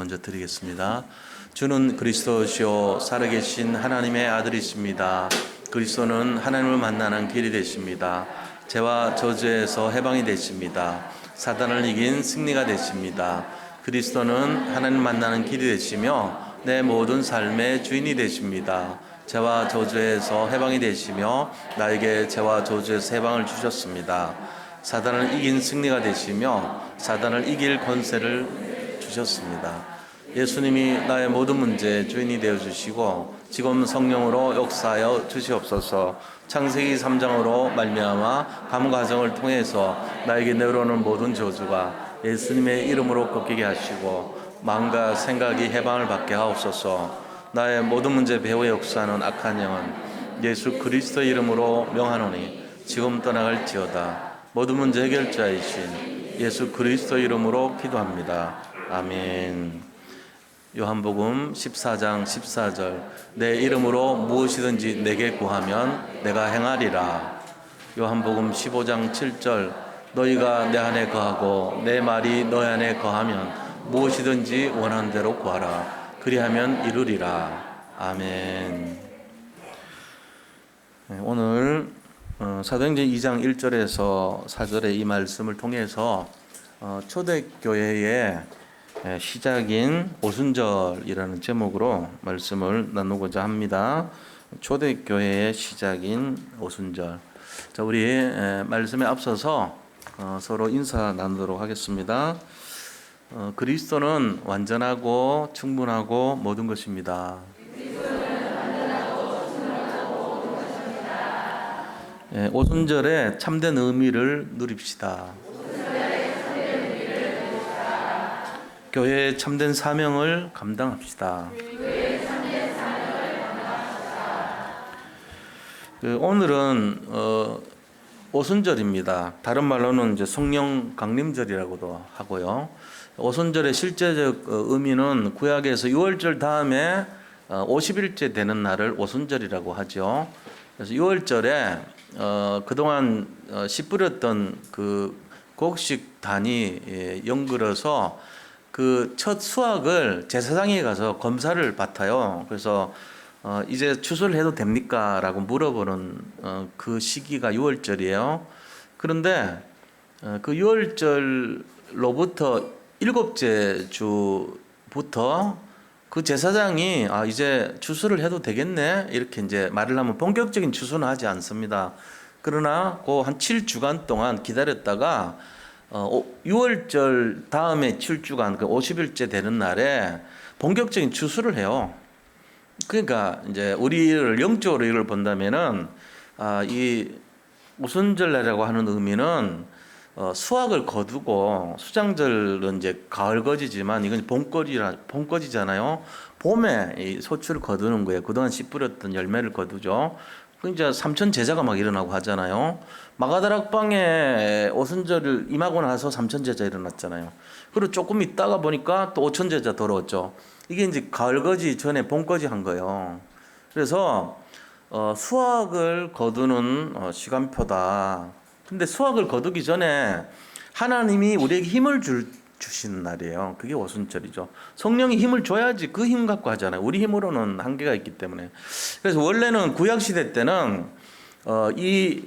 먼저 드리겠습니다. 주는 그리스도시요 살아계신 하나님의 아들이십니다. 그리스도는 하나님을 만나는 길이 되십니다. 죄와 저주에서 해방이 되십니다. 사단을 이긴 승리가 되십니다. 그리스도는 하나님 만나는 길이 되시며 내 모든 삶의 주인이 되십니다. 죄와 저주에서 해방이 되시며 나에게 죄와 저주에서 해방을 주셨습니다. 사단을 이긴 승리가 되시며 사단을 이길 권세를 주셨습니다. 예수님이 나의 모든 문제의 주인이 되어주시고 지금 성령으로 역사하여 주시옵소서. 창세기 3장으로 말미암아 감화 과정을 통해서 나에게 내려오는 모든 저주가 예수님의 이름으로 꺾이게 하시고 마음과 생각이 해방을 받게 하옵소서. 나의 모든 문제 배후에 역사하는 악한 영은 예수 그리스도 이름으로 명하노니 지금 떠나갈지어다. 모든 문제 해결자이신 예수 그리스도 이름으로 기도합니다. 아멘. 요한복음 14장 14절 내 이름으로 무엇이든지 내게 구하면 내가 행하리라. 요한복음 15장 7절 너희가 내 안에 거하고 내 말이 너희 안에 거하면 무엇이든지 원하는 대로 구하라. 그리하면 이루리라. 아멘. 오늘 사도행전 2장 1절에서 4절의 이 말씀을 통해서 초대교회의 시작인 오순절이라는 제목으로 말씀을 나누고자 합니다. 초대교회의 시작인 오순절. 자, 우리 말씀에 앞서서 서로 인사 나누도록 하겠습니다. 그리스도는 완전하고 충분하고 모든 것입니다. 오순절의 참된 의미를 누립시다. 교회의 참된 사명을 감당합시다. 오늘은 오순절입니다. 다른 말로는 이제 성령 강림절이라고도 하고요. 오순절의 실제적 의미는 구약에서 6월절 다음에 50일째 되는 날을 오순절이라고 하죠. 그래서 6월절에 그동안 씨 뿌렸던 그 곡식단이 연글어서 그 첫 수확을 제사장에 가서 검사를 받아요. 그래서 이제 추수를 해도 됩니까? 라고 물어보는 그 시기가 6월절이에요. 그런데 그 6월절로부터 7째 주부터 그 제사장이 이제 추수를 해도 되겠네 이렇게 이제 말을 하면 본격적인 추수는 하지 않습니다. 그러나 그 한 7주간 동안 기다렸다가 6월절 다음에 7주간 그 50일째 되는 날에 본격적인 추수를 해요. 그러니까 이제 우리를 영적으로 이걸 본다면은 이 오순절날이라고 하는 의미는 수확을 거두고 수장절은 이제 가을거지지만 이건 봄거지잖아요. 봄에 이 소출을 거두는 거예요. 그동안 씨 뿌렸던 열매를 거두죠. 그 이제 삼천 제자가 막 일어나고 하잖아요. 마가다락방에 오순절을 임하고 나서 삼천 제자 일어났잖아요. 그리고 조금 있다가 보니까 또 오천 제자 돌아왔죠. 이게 이제 가을거지 전에 봄거지 한 거예요. 그래서 수확을 거두는 시간표다. 근데 수확을 거두기 전에 하나님이 우리에게 힘을 주시는 날이에요. 그게 오순절이죠. 성령이 힘을 줘야지 그 힘 갖고 하잖아요. 우리 힘으로는 한계가 있기 때문에. 그래서 원래는 구약시대 때는 이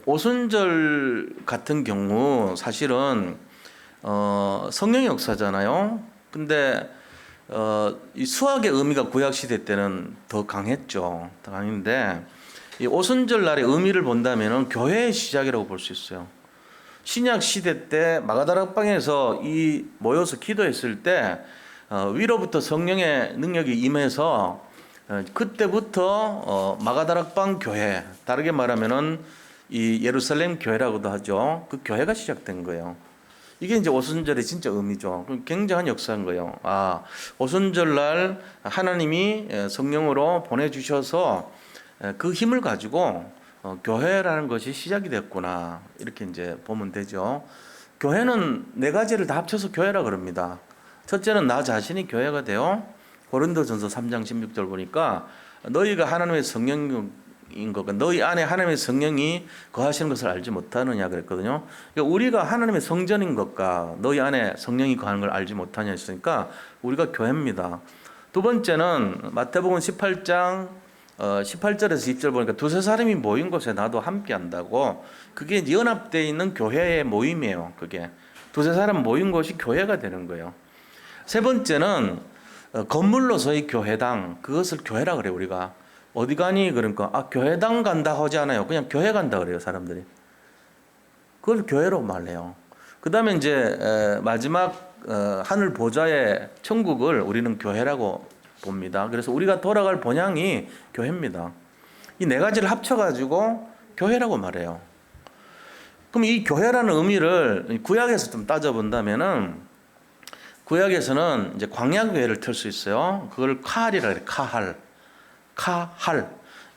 오순절 같은 경우 사실은 성령의 역사잖아요. 근데 이 수학의 의미가 구약시대 때는 더 강했죠. 더 강했는데 이 오순절 날의 의미를 본다면 교회의 시작이라고 볼 수 있어요. 신약 시대 때 마가다락방에서 이 모여서 기도했을 때 위로부터 성령의 능력이 임해서 그때부터 마가다락방 교회, 다르게 말하면은 이 예루살렘 교회라고도 하죠. 그 교회가 시작된 거예요. 이게 이제 오순절의 진짜 의미죠. 굉장한 역사인 거예요. 오순절 날 하나님이 성령으로 보내주셔서 그 힘을 가지고 교회라는 것이 시작이 됐구나. 이렇게 이제 보면 되죠. 교회는 네 가지를 다 합쳐서 교회라 그럽니다. 첫째는 나 자신이 교회가 돼요. 고린도전서 3장 16절 보니까 너희가 하나님의 성령을 거가 너희 안에 하나님의 성령이 거하시는 것을 알지 못하느냐 그랬거든요. 그러니까 우리가 하나님의 성전인 것과 너희 안에 성령이 거하는 걸 알지 못하냐 했으니까 우리가 교회입니다. 두 번째는 마태복음 18장 18절에서 20절 보니까 두세 사람이 모인 곳에 나도 함께 한다고. 그게 연합되어 있는 교회의 모임이에요. 그게 두세 사람 모인 곳이 교회가 되는 거예요. 세 번째는 건물로서의 교회당, 그것을 교회라 그래요. 우리가 어디 가니 그러니까 교회당 간다 하지 않아요. 그냥 교회 간다 그래요. 사람들이 그걸 교회로 말해요. 그 다음에 이제 마지막 하늘 보좌의 천국을 우리는 교회라고 봅니다. 그래서 우리가 돌아갈 본향이 교회입니다. 이 네 가지를 합쳐가지고 교회라고 말해요. 그럼 이 교회라는 의미를 구약에서 좀 따져본다면은, 구약에서는 이제 광야교회를 틀 수 있어요. 그걸 카할이라 그래요.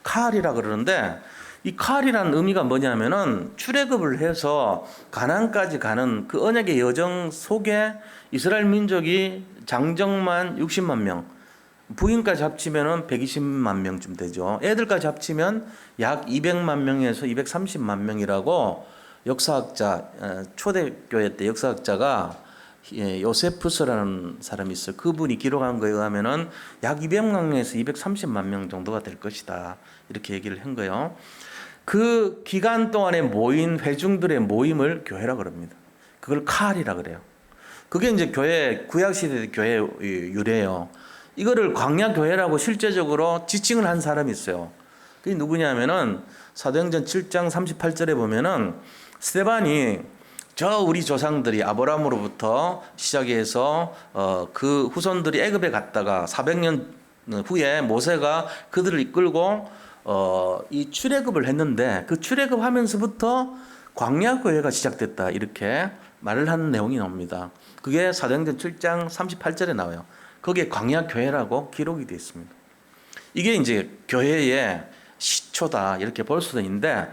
카할이라 그러는데, 이 카할이라는 의미가 뭐냐면은 출애굽을 해서 가나안까지 가는 그 언약의 여정 속에 이스라엘 민족이 장정만 60만 명, 부인까지 합치면은 120만 명쯤 되죠. 애들까지 합치면 약 200만 명에서 230만 명이라고 역사학자, 초대교회 때 역사학자가 요세푸스라는 사람이 있어요. 그분이 기록한 거에 의하면은 약 200만 명에서 230만 명 정도가 될 것이다. 이렇게 얘기를 한 거예요. 그 기간 동안에 모인 회중들의 모임을 교회라 그럽니다. 그걸 카할이라 그래요. 그게 이제 교회, 구약시대 교회 유래예요. 이거를 광야교회라고 실제적으로 지칭을 한 사람이 있어요. 그게 누구냐면은 사도행전 7장 38절에 보면은 스데반이 우리 조상들이 아브라함으로부터 시작해서 그 후손들이 애굽에 갔다가 400년 후에 모세가 그들을 이끌고 이 출애굽을 했는데, 그 출애굽하면서부터 광야교회가 시작됐다 이렇게 말을 하는 내용이 나옵니다. 그게 사도행전 7장 38절에 나와요. 거기에 광야교회라고 기록이 되어 있습니다. 이게 이제 교회의 시초다 이렇게 볼 수도 있는데,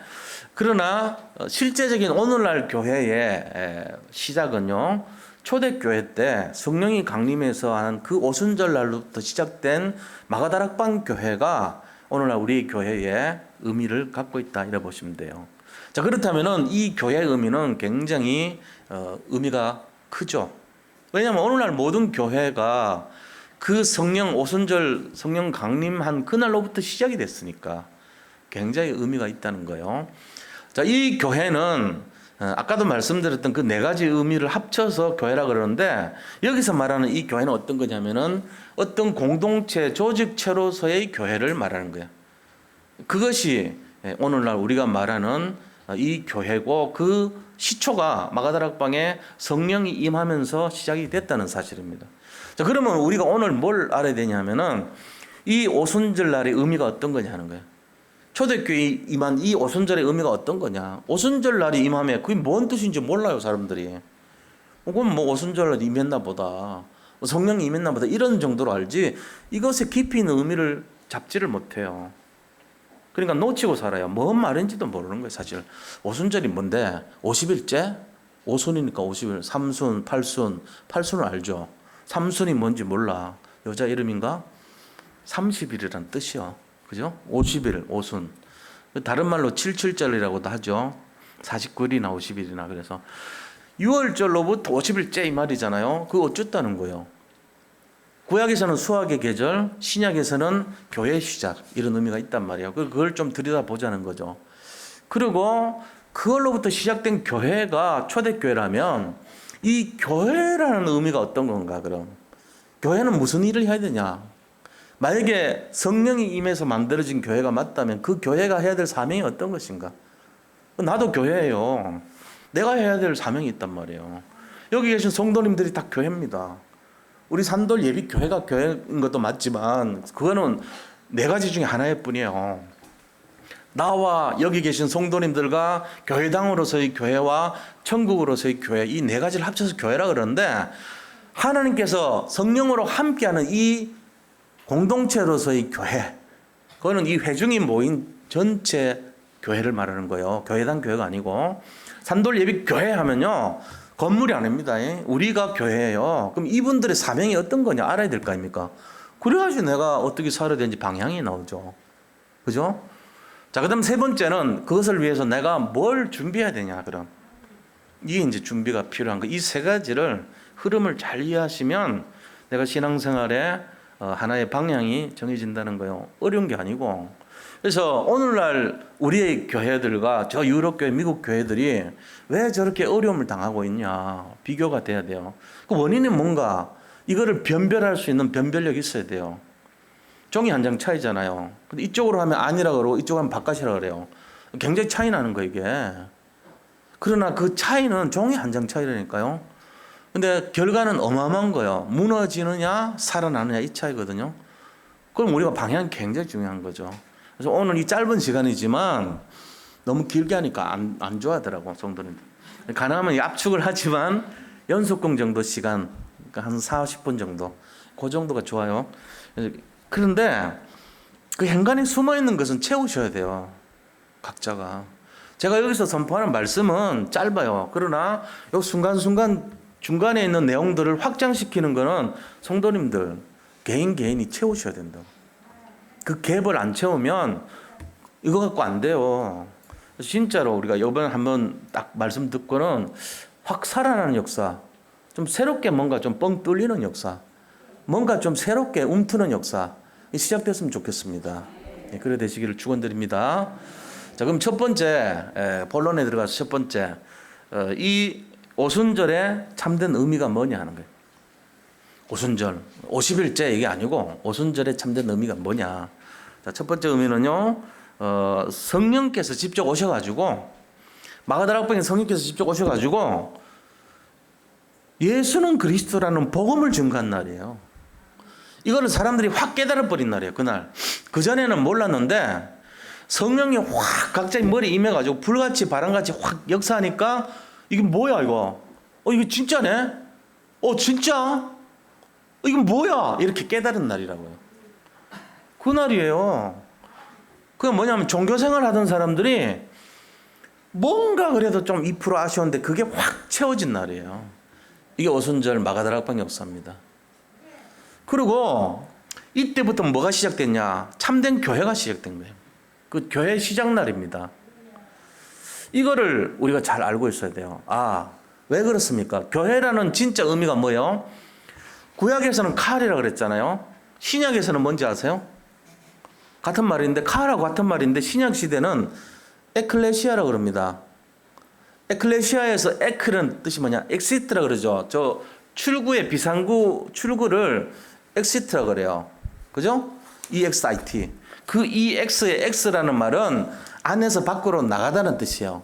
그러나 실제적인 오늘날 교회의 시작은요, 초대교회 때 성령이 강림해서 한 그 오순절 날부터 시작된 마가다락방 교회가 오늘날 우리 교회의 의미를 갖고 있다 이렇게 보시면 돼요. 자, 그렇다면은 이 교회의 의미는 굉장히 의미가 크죠. 왜냐하면 오늘날 모든 교회가 그 성령 오순절 성령 강림한 그날로부터 시작이 됐으니까 굉장히 의미가 있다는 거예요. 자, 이 교회는 아까도 말씀드렸던 그 네 가지 의미를 합쳐서 교회라 그러는데, 여기서 말하는 이 교회는 어떤 거냐면은 어떤 공동체 조직체로서의 교회를 말하는 거예요. 그것이 오늘날 우리가 말하는 이 교회고, 그 시초가 마가다락방에 성령이 임하면서 시작이 됐다는 사실입니다. 자, 그러면 우리가 오늘 뭘 알아야 되냐면은 이 오순절 날의 의미가 어떤 거냐 하는 거예요. 초대교회 임한 이 오순절의 의미가 어떤 거냐. 오순절 날이 임하면 그게 뭔 뜻인지 몰라요, 사람들이. 그건 뭐 오순절 날 임했나 보다, 성령이 임했나 보다 이런 정도로 알지, 이것의 깊이 있는 의미를 잡지를 못해요. 그러니까 놓치고 살아요. 뭔 말인지도 모르는 거예요, 사실. 오순절이 뭔데? 50일째? 5순이니까 50일. 3순, 8순. 8순을 알죠. 3순이 뭔지 몰라. 여자 이름인가? 30일이란 뜻이요. 그죠? 50일, 5순. 다른 말로 77절이라고도 하죠. 49일이나 50일이나. 그래서 6월절로부터 50일째 이 말이잖아요. 그거 어쨌다는 거예요. 구약에서는 수학의 계절, 신약에서는 교회의 시작, 이런 의미가 있단 말이에요. 그걸 좀 들여다보자는 거죠. 그리고 그걸로부터 시작된 교회가 초대교회라면 이 교회라는 의미가 어떤 건가 그럼? 교회는 무슨 일을 해야 되냐? 만약에 성령이 임해서 만들어진 교회가 맞다면 그 교회가 해야 될 사명이 어떤 것인가? 나도 교회예요. 내가 해야 될 사명이 있단 말이에요. 여기 계신 성도님들이 다 교회입니다. 우리 산돌 예비 교회가 교회인 것도 맞지만 그거는 네 가지 중에 하나일 뿐이에요. 나와 여기 계신 성도님들과 교회당으로서의 교회와 천국으로서의 교회, 이 네 가지를 합쳐서 교회라 그러는데, 하나님께서 성령으로 함께하는 이 공동체로서의 교회, 그거는 이 회중이 모인 전체 교회를 말하는 거예요. 교회당 교회가 아니고. 산돌 예비 교회 하면요, 건물이 아닙니다. 우리가 교회예요. 그럼 이분들의 사명이 어떤 거냐 알아야 될 거 아닙니까? 그래가지고 내가 어떻게 살아야 되는지 방향이 나오죠. 그죠? 자, 그다음 세 번째는 그것을 위해서 내가 뭘 준비해야 되냐. 그럼 이게 이제 준비가 필요한 거. 이 세 가지를 흐름을 잘 이해하시면 내가 신앙생활에 하나의 방향이 정해진다는 거예요. 어려운 게 아니고. 그래서 오늘날 우리의 교회들과 저 유럽 교회, 미국 교회들이 왜 저렇게 어려움을 당하고 있냐. 비교가 돼야 돼요. 그 원인은 뭔가 이거를 변별할 수 있는 변별력이 있어야 돼요. 종이 한 장 차이잖아요. 근데 이쪽으로 하면 아니라 그러고 이쪽으로 하면 바깥이라 그래요. 굉장히 차이 나는 거예요, 이게. 그러나 그 차이는 종이 한 장 차이라니까요. 근데 결과는 어마어마한 거예요. 무너지느냐, 살아나느냐 이 차이거든요. 그럼 우리가 방향이 굉장히 중요한 거죠. 그래서 오늘 이 짧은 시간이지만 너무 길게 하니까 안 좋아하더라고, 성도님들. 가능하면 압축을 하지만 연속공 정도 시간, 그러니까 한 40분 정도. 그 정도가 좋아요. 그런데 그 현관에 숨어 있는 것은 채우셔야 돼요. 각자가. 제가 여기서 선포하는 말씀은 짧아요. 그러나 이 순간순간 중간에 있는 내용들을 확장시키는 것은 성도님들 개인이 채우셔야 된다고. 그 갭을 안 채우면 이거 갖고 안 돼요. 진짜로 우리가 이번에 한번 딱 말씀 듣고는 확 살아나는 역사, 좀 새롭게 뭔가 좀 뻥 뚫리는 역사, 뭔가 좀 새롭게 움트는 역사 시작됐으면 좋겠습니다. 그래 되시기를 축원드립니다. 자, 그럼 첫 번째 본론에 들어가서 첫 번째 이 오순절의 참된 의미가 뭐냐 하는 거예요. 오순절 50일째 이게 아니고 오순절의 참된 의미가 뭐냐. 자, 첫 번째 의미는요, 성령께서 직접 오셔가지고 마가다락방에 성령께서 직접 오셔가지고 예수는 그리스도라는 복음을 증거한 날이에요. 이거를 사람들이 확 깨달아 버린 날이에요. 그날. 그 전에는 몰랐는데 성령이 확 각자의 머리에 임해가지고 불같이 바람같이 확 역사하니까 이게 뭐야 이거? 이거 진짜네? 진짜? 이건 뭐야? 이렇게 깨달은 날이라고요. 그 날이에요. 그게 뭐냐면 종교생활 하던 사람들이 뭔가 그래도 좀 2% 아쉬운데 그게 확 채워진 날이에요. 이게 오순절 마가다락방 역사입니다. 그리고 이때부터 뭐가 시작됐냐? 참된 교회가 시작된 거예요. 그 교회 시작 날입니다. 이거를 우리가 잘 알고 있어야 돼요. 왜 그렇습니까? 교회라는 진짜 의미가 뭐예요? 구약에서는 칼이라 그랬잖아요. 신약에서는 뭔지 아세요? 같은 말인데 칼하고 같은 말인데 신약 시대는 에클레시아라 그럽니다. 에클레시아에서 에클은 뜻이 뭐냐? 엑시트라 그러죠. 저 출구의 비상구 출구를 엑시트라 그래요. 그죠? EXIT. 그 EX의 X라는 말은 안에서 밖으로 나가다는 뜻이에요.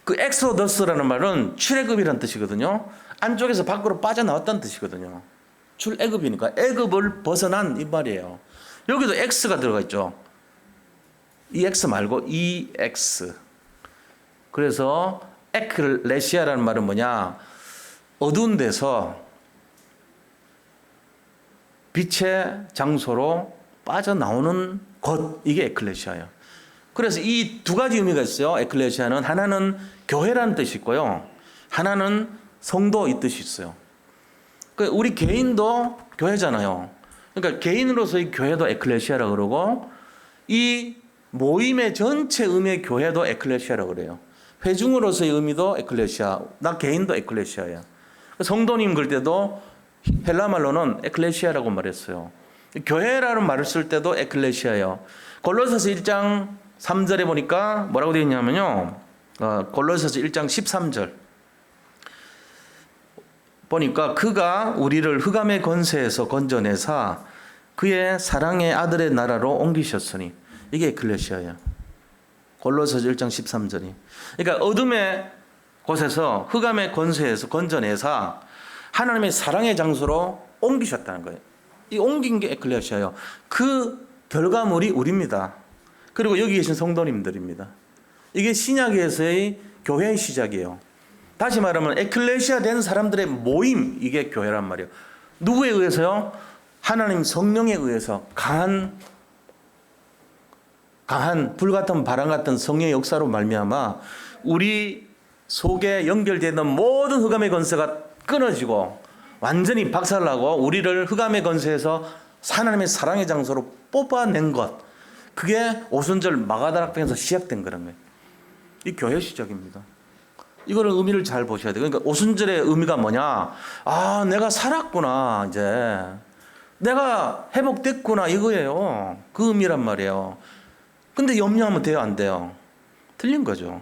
그 엑소더스라는 말은 출애굽이라는 뜻이거든요. 안쪽에서 밖으로 빠져나왔다는 뜻이거든요. 출애굽이니까 애굽을 벗어난 이 말이에요. 여기도 X가 들어가 있죠. EX 말고 EX. 그래서 에클레시아라는 말은 뭐냐? 어두운 데서 빛의 장소로 빠져나오는 곳, 이게 에클레시아예요. 그래서 이 두 가지 의미가 있어요. 에클레시아는 하나는 교회라는 뜻이 있고요. 하나는 성도 이 뜻이 있어요. 그러니까 우리 개인도 교회잖아요. 그러니까 개인으로서의 교회도 에클레시아라 그러고 이 모임의 전체 의미의 교회도 에클레시아라 그래요. 회중으로서의 의미도 에클레시아, 나 개인도 에클레시아야. 성도님 그럴 때도 헬라 말로는 에클레시아라고 말했어요. 교회라는 말을 쓸 때도 에클레시아예요. 골로새서 1장 3절에 보니까 뭐라고 되어 있냐면요. 골로새서 1장 13절 보니까 그가 우리를 흑암의 권세에서 건져내사 그의 사랑의 아들의 나라로 옮기셨으니 이게 에클레시아예요. 골로새서 1장 13절이. 그러니까 어둠의 곳에서 흑암의 권세에서 건져내사 하나님의 사랑의 장소로 옮기셨다는 거예요. 이 옮긴 게 에클레시아예요. 그 결과물이 우리입니다. 그리고 여기 계신 성도님들입니다. 이게 신약에서의 교회의 시작이에요. 다시 말하면 에클레시아 된 사람들의 모임, 이게 교회란 말이에요. 누구에 의해서요? 하나님 성령에 의해서 강한 불같은 바람 같은 성령의 역사로 말미암아 우리 속에 연결되는 모든 흑암의 권세가 끊어지고 완전히 박살나고 우리를 흑암의 권세에서 하나님의 사랑의 장소로 뽑아낸 것, 그게 오순절 마가다락방에서 시작된 거란 거예요. 이 교회 시작입니다. 이거를 의미를 잘 보셔야 돼요. 그러니까 오순절의 의미가 뭐냐? 아, 내가 살았구나, 이제. 내가 회복됐구나, 이거예요. 그 의미란 말이에요. 근데 염려하면 돼요, 안 돼요? 틀린 거죠.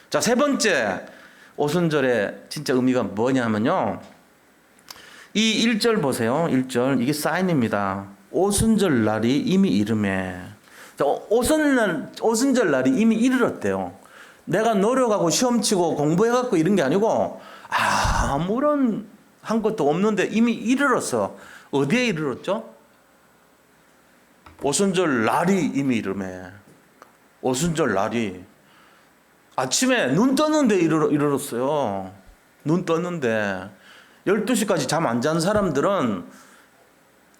자, 세 번째, 오순절의 진짜 의미가 뭐냐면요. 이 1절 보세요. 1절. 이게 사인입니다. 오순절 날이 이미 이르매. 자, 오순절 날이 이미 이르렀대요. 내가 노력하고 시험치고 공부해갖고 이런 게 아니고 아무런 한 것도 없는데 이미 이르렀어. 어디에 이르렀죠? 오순절 날이 이미 이르매. 오순절 날이 아침에 눈 떴는데 이르렀어요. 눈 떴는데 12시까지 잠 안 잔 사람들은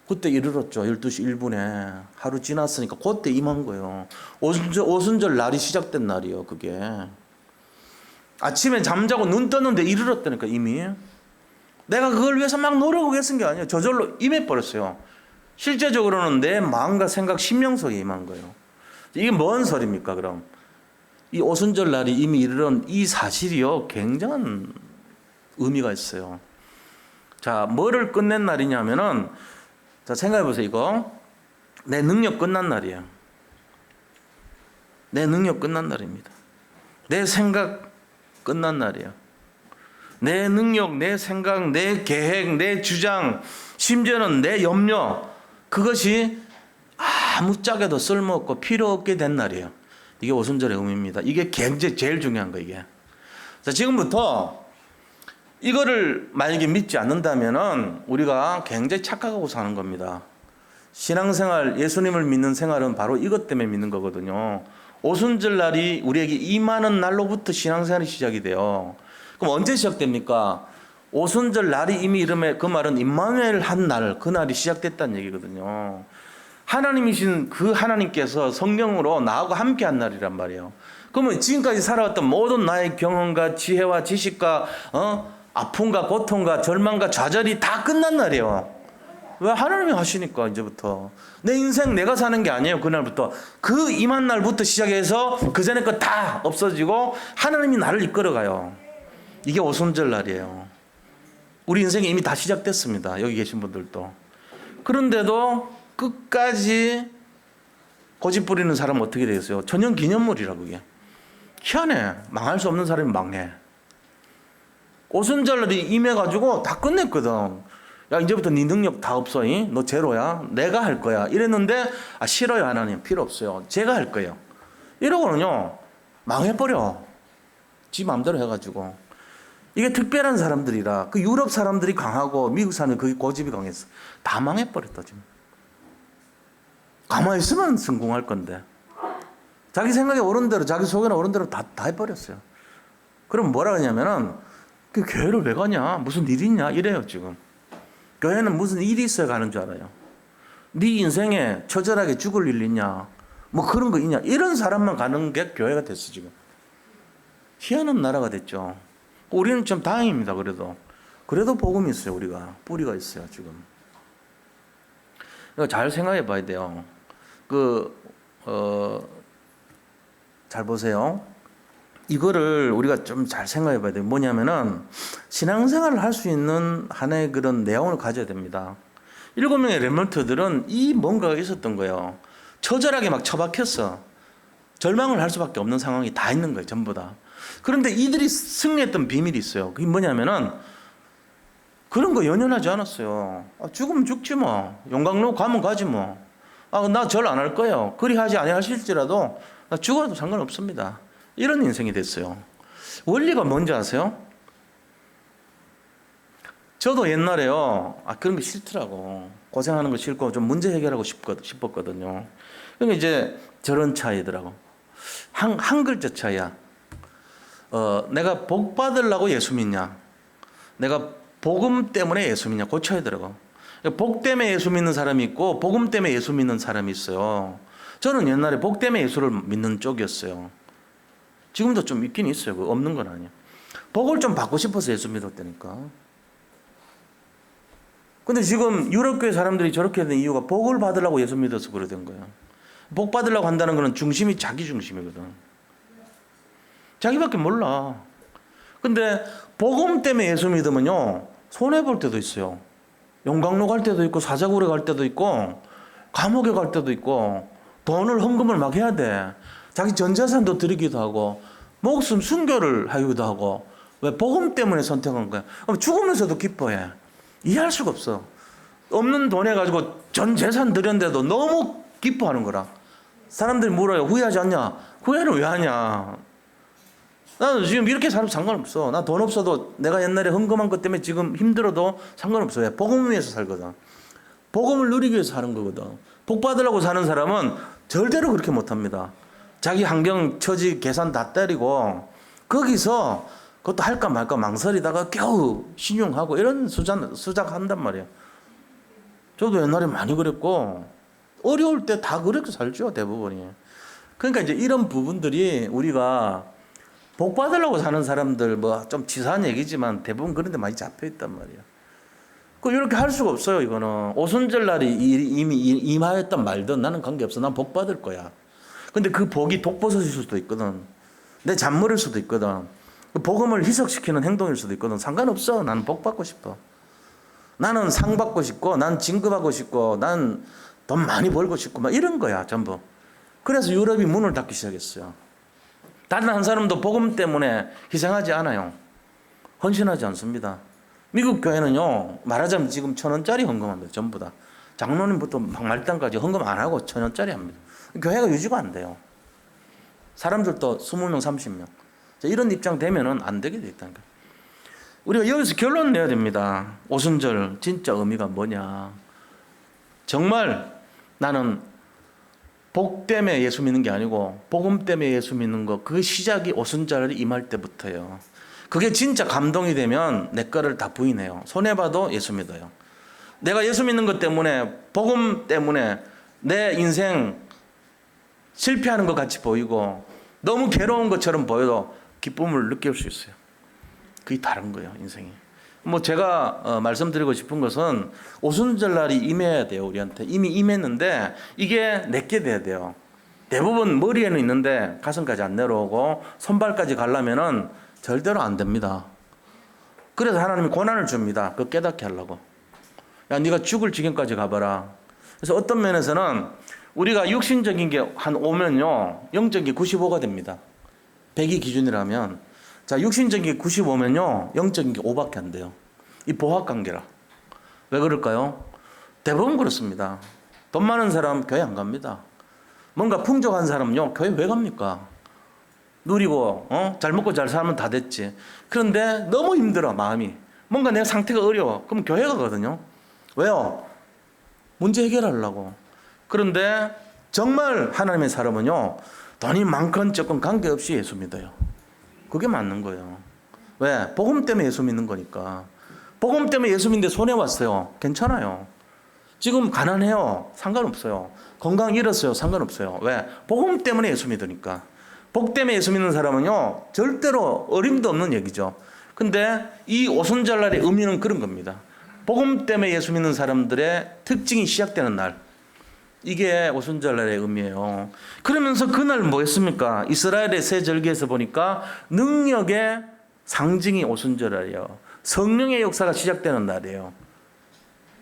그때 이르렀죠. 12시 1분에 하루 지났으니까 그때 임한 거예요. 오순절 날이 시작된 날이요. 그게 아침에 잠자고 눈 떴는데 이르렀다니까. 이미 내가 그걸 위해서 막 노력하고 했은 게 아니에요. 저절로 임해버렸어요. 실제적으로는 내 마음과 생각 심령 속에 임한 거예요. 이게 뭔 소리입니까? 그럼 이 오순절 날이 이미 이르는 이 사실이요, 굉장한 의미가 있어요. 자, 뭐를 끝낸 날이냐면은, 자, 생각해 보세요. 이거 내 능력 끝난 날이에요. 내 능력 끝난 날입니다. 내 생각 끝난 날이에요. 내 능력, 내 생각, 내 계획, 내 주장, 심지어는 내 염려, 그것이 아무짝에도 쓸모없고 필요 없게 된 날이에요. 이게 오순절의 의미입니다. 이게 굉장히 제일 중요한 거, 이게. 자, 지금부터 이거를 만약에 믿지 않는다면은 우리가 굉장히 착각하고 사는 겁니다. 신앙생활, 예수님을 믿는 생활은 바로 이것 때문에 믿는 거거든요. 오순절 날이 우리에게 임하는 날로부터 신앙생활이 시작이 돼요. 그럼 언제 시작됩니까? 오순절 날이 이미 이름에, 그 말은 임마누엘 한 날, 그 날이 시작됐다는 얘기거든요. 하나님이신 그 하나님께서 성령으로 나하고 함께 한 날이란 말이에요. 그러면 지금까지 살아왔던 모든 나의 경험과 지혜와 지식과 아픔과 고통과 절망과 좌절이 다 끝난 날이에요. 왜? 하나님이 하시니까. 이제부터 내 인생 내가 사는 게 아니에요. 그날부터 그 임한 날부터 시작해서 그 전에 거 다 없어지고 하나님이 나를 이끌어가요. 이게 오순절 날이에요. 우리 인생이 이미 다 시작됐습니다. 여기 계신 분들도. 그런데도 끝까지 고집 부리는 사람은 어떻게 되겠어요? 천연기념물이라. 그게 희한해. 망할 수 없는 사람이 망해. 오순절날이 임해가지고 다 끝냈거든. 야, 이제부터 네 능력 다 없어. 너 제로야. 내가 할 거야. 이랬는데 싫어요. 하나님 필요 없어요. 제가 할 거예요. 이러고는요 망해버려. 지 마음대로 해가지고. 이게 특별한 사람들이라. 그 유럽 사람들이 강하고 미국 사람은 그게 고집이 강했어. 다 망해버렸다 지금. 가만히 있으면 성공할 건데 자기 생각에 옳은 대로, 자기 속에는 옳은 대로 다 해버렸어요. 그럼 뭐라 하냐면은 그 교회를 왜 가냐? 무슨 일이 있냐? 이래요 지금. 교회는 무슨 일이 있어야 가는 줄 알아요. 네 인생에 처절하게 죽을 일 있냐? 뭐 그런 거 있냐? 이런 사람만 가는 게 교회가 됐어 지금. 희한한 나라가 됐죠. 우리는 좀 다행입니다. 그래도 복음이 있어요. 우리가 뿌리가 있어요 지금. 잘 생각해 봐야 돼요. 잘 보세요. 이거를 우리가 좀 잘 생각해 봐야 돼요. 뭐냐면은 신앙생활을 할 수 있는 하나의 그런 내용을 가져야 됩니다. 7명의 렘넌트들은 이 뭔가가 있었던 거예요. 처절하게 막 처박혔어. 절망을 할 수밖에 없는 상황이 다 있는 거예요. 전부 다. 그런데 이들이 승리했던 비밀이 있어요. 그게 뭐냐면은 그런 거 연연하지 않았어요. 죽으면 죽지 뭐. 용광로 가면 가지 뭐. 나 절 안 할 거예요. 그리 하지 아니하실지라도 나 죽어도 상관없습니다. 이런 인생이 됐어요. 원리가 뭔지 아세요? 저도 옛날에요. 그런 거 싫더라고. 고생하는 거 싫고 좀 문제 해결하고 싶었거든요. 그러니까 이제 저런 차이더라고. 한 글자 차이야. 내가 복 받으려고 예수 믿냐? 내가 복음 때문에 예수 믿냐? 그 차이더라고. 복 때문에 예수 믿는 사람이 있고 복음 때문에 예수 믿는 사람이 있어요. 저는 옛날에 복 때문에 예수를 믿는 쪽이었어요. 지금도 좀 있긴 있어요. 없는 건 아니에요. 복을 좀 받고 싶어서 예수 믿었다니까. 근데 지금 유럽교회 사람들이 저렇게 된 이유가 복을 받으려고 예수 믿어서 그래 된 거예요. 복 받으려고 한다는 것은 중심이 자기 중심이거든. 자기밖에 몰라. 근데 복음 때문에 예수 믿으면요, 손해볼 때도 있어요. 용광로 갈 때도 있고, 사자굴에 갈 때도 있고, 감옥에 갈 때도 있고, 돈을 헌금을 막 해야 돼. 자기 전 재산도 드리기도 하고, 목숨 순교를 하기도 하고. 왜? 복음 때문에 선택한 거야. 그럼 죽으면서도 기뻐해. 이해할 수가 없어. 없는 돈 해가지고 전 재산 드렸는데도 너무 기뻐하는 거라. 사람들이 물어요. 후회하지 않냐? 후회는 왜 하냐? 나는 지금 이렇게 살면 상관없어. 나 돈 없어도 내가 옛날에 헌금한 것 때문에 지금 힘들어도 상관없어. 왜? 복음을 위해서 살거든. 복음을 누리기 위해서 사는 거거든. 복 받으려고 사는 사람은 절대로 그렇게 못합니다. 자기 환경, 처지, 계산 다 때리고 거기서 그것도 할까 말까 망설이다가 겨우 신용하고 이런 수작한단 말이에요. 저도 옛날에 많이 그랬고 어려울 때 다 그렇게 살죠, 대부분이. 그러니까 이제 이런 부분들이 우리가 복 받으려고 사는 사람들 뭐 좀 치사한 얘기지만 대부분 그런 데 많이 잡혀 있단 말이에요. 그 이렇게 할 수가 없어요. 이거는 오순절 날이 이미 임하였던 말든 나는 관계없어. 난 복 받을 거야. 근데 그 복이 독버섯일 수도 있거든. 내 잔머리일 수도 있거든. 그 복음을 희석시키는 행동일 수도 있거든. 상관없어. 나는 복 받고 싶어. 나는 상 받고 싶고, 난 진급하고 싶고, 난 돈 많이 벌고 싶고, 막 이런 거야, 전부. 그래서 유럽이 문을 닫기 시작했어요. 단 한 사람도 복음 때문에 희생하지 않아요. 헌신하지 않습니다. 미국 교회는요, 말하자면 지금 1,000원짜리 헌금합니다. 전부 다. 장로님부터 말단까지 헌금 안 하고 1,000원짜리 합니다. 교회가 유지가 안 돼요. 사람들도 20명, 30명. 이런 입장 되면은 안 되게 돼 있다니까. 우리가 여기서 결론 내야 됩니다. 오순절 진짜 의미가 뭐냐. 정말 나는 복 때문에 예수 믿는 게 아니고 복음 때문에 예수 믿는 거, 그 시작이 오순절이 임할 때부터예요. 그게 진짜 감동이 되면 내 거를 다 부인해요. 손해봐도 예수 믿어요. 내가 예수 믿는 것 때문에, 복음 때문에 내 인생 실패하는 것 같이 보이고 너무 괴로운 것처럼 보여도 기쁨을 느낄 수 있어요. 그게 다른 거예요, 인생이. 뭐 제가 말씀드리고 싶은 것은 오순절 날이 임해야 돼요, 우리한테. 이미 임했는데 이게 내게 돼야 돼요. 대부분 머리에는 있는데 가슴까지 안 내려오고 손발까지 가려면은 절대로 안 됩니다. 그래서 하나님이 고난을 줍니다. 그거 깨닫게 하려고. 야, 네가 죽을 지경까지 가봐라. 그래서 어떤 면에서는 우리가 육신적인 게 한 5면요, 영적인 게 95가 됩니다. 100이 기준이라면, 자, 육신적인 게 95면요, 영적인 게 5밖에 안 돼요. 이 보합관계라. 왜 그럴까요? 대부분 그렇습니다. 돈 많은 사람 교회 안 갑니다. 뭔가 풍족한 사람은요, 교회 왜 갑니까? 누리고, 잘 먹고 잘 살면 다 됐지. 그런데 너무 힘들어, 마음이. 뭔가 내 상태가 어려워. 그럼 교회 가거든요. 왜요? 문제 해결하려고. 그런데 정말 하나님의 사람은요, 돈이 많건 적건 관계없이 예수 믿어요. 그게 맞는 거예요. 왜? 복음 때문에 예수 믿는 거니까. 복음 때문에 예수 믿는데 손해 왔어요. 괜찮아요. 지금 가난해요. 상관없어요. 건강 잃었어요. 상관없어요. 왜? 복음 때문에 예수 믿으니까. 복 때문에 예수 믿는 사람은요, 절대로 어림도 없는 얘기죠. 근데 이 오순절날의 의미는 그런 겁니다. 복음 때문에 예수 믿는 사람들의 특징이 시작되는 날. 이게 오순절날의 의미예요. 그러면서 그날 뭐였습니까? 이스라엘의 새 절기에서 보니까 능력의 상징이 오순절이에요. 성령의 역사가 시작되는 날이에요.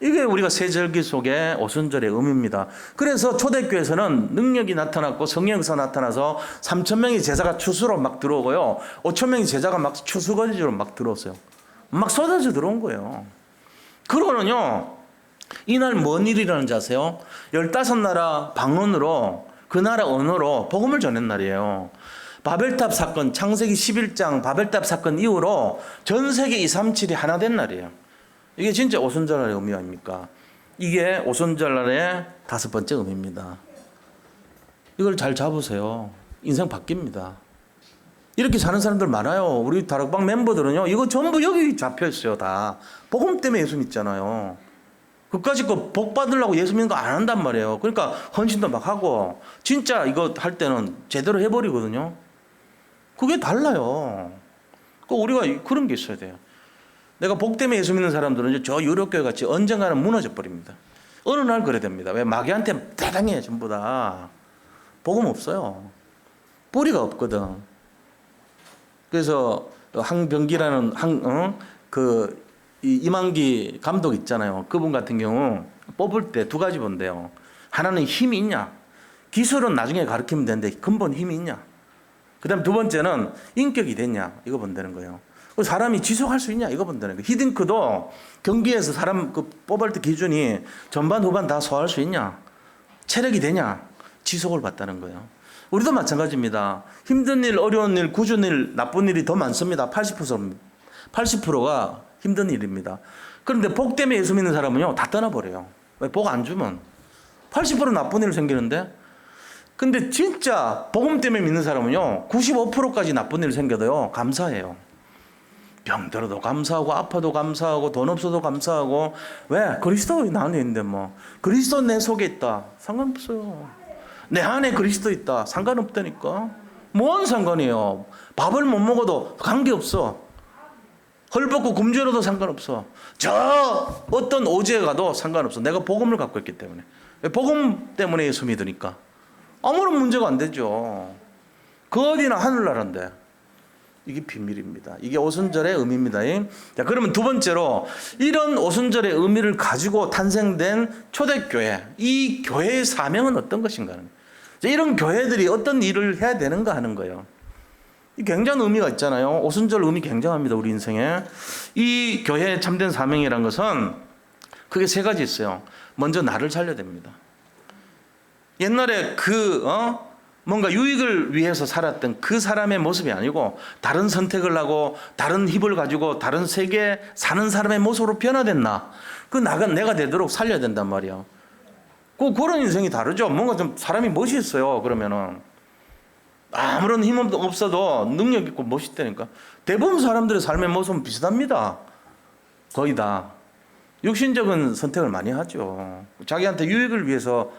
이게 우리가 새 절기 속에 오순절의 의미입니다. 그래서 초대교회에서는 능력이 나타났고 성령 역사가 나타나서 3,000명의 제자가 추수로 막 들어오고요, 5,000명의 제자가 막 추수거리로 막 들어왔어요. 막 쏟아져 들어온 거예요. 그러고는요, 이날 뭔 일이 일어나는지 아세요? 15나라 방언으로, 그 나라 언어로 복음을 전한 날이에요. 바벨탑 사건, 창세기 11장 바벨탑 사건 이후로 전 세계 237이 하나 된 날이에요. 이게 진짜 오순절날의 의미 아닙니까? 이게 오순절날의 5번째 의미입니다. 이걸 잘 잡으세요. 인생 바뀝니다. 이렇게 사는 사람들 많아요. 우리 다락방 멤버들은요, 이거 전부 여기 잡혀 있어요. 다 복음 때문에 예수 믿잖아요. 그까짓 거 복 받으려고 예수 믿는 거 안 한단 말이에요. 그러니까 헌신도 막 하고 진짜 이거 할 때는 제대로 해버리거든요. 그게 달라요. 우리가 그런 게 있어야 돼요. 내가 복 때문에 예수 믿는 사람들은 저 유럽교회 같이 언젠가는 무너져 버립니다. 어느 날 그래 됩니다. 왜? 마귀한테 대당해 전부 다. 복음 없어요. 뿌리가 없거든. 그래서 항병기라는 이만기 감독 있잖아요. 그분 같은 경우 뽑을 때 두 가지 본대요. 하나는 힘이 있냐. 기술은 나중에 가르치면 되는데 근본 힘이 있냐. 그 다음에 두 번째는 인격이 됐냐. 이거 본다는 거예요. 사람이 지속할 수 있냐. 이거 본다는 거예요. 히딩크도 경기에서 사람 뽑을 때 기준이 전반 후반 다 소화할 수 있냐. 체력이 되냐. 지속을 봤다는 거예요. 우리도 마찬가지입니다. 힘든 일, 어려운 일, 굳은 일, 나쁜 일이 더 많습니다. 80%가 힘든 일입니다. 그런데 복 때문에 예수 믿는 사람은요, 다 떠나버려요. 왜? 복 안 주면. 80% 나쁜 일 생기는데, 근데 진짜 복음 때문에 믿는 사람은요, 95%까지 나쁜 일 생겨도요, 감사해요. 병들어도 감사하고, 아파도 감사하고, 돈 없어도 감사하고, 왜? 그리스도 나안에 있는데 뭐. 그리스도 내 속에 있다. 상관없어요. 내 안에 그리스도 있다. 상관없다니까. 뭔 상관이에요. 밥을 못 먹어도 관계없어. 헐벗고 굶주려도 상관없어. 저 어떤 오지에 가도 상관없어. 내가 복음을 갖고 있기 때문에. 복음 때문에 예수 믿으니까. 아무런 문제가 안 되죠. 그 어디나 하늘나라인데. 이게 비밀입니다. 이게 오순절의 의미입니다. 자, 그러면 두 번째로 이런 오순절의 의미를 가지고 탄생된 초대교회. 이 교회의 사명은 어떤 것인가 하는 거예요. 이런 교회들이 어떤 일을 해야 되는가 하는 거예요. 굉장한 의미가 있잖아요. 오순절 의미 굉장합니다. 우리 인생에. 이 교회의 참된 사명이란 것은 크게 세 가지 있어요. 먼저 나를 살려야 됩니다. 옛날에 뭔가 유익을 위해서 살았던 그 사람의 모습이 아니고 다른 선택을 하고 다른 힘을 가지고 다른 세계에 사는 사람의 모습으로 변화됐나. 내가 되도록 살려야 된단 말이에요. 그런 인생이 다르죠. 뭔가 좀 사람이 멋있어요. 그러면은. 아무런 힘 없어도 능력 있고 멋있다니까. 대부분 사람들의 삶의 모습은 비슷합니다. 거의 다. 육신적인 선택을 많이 하죠. 자기한테 유익을 위해서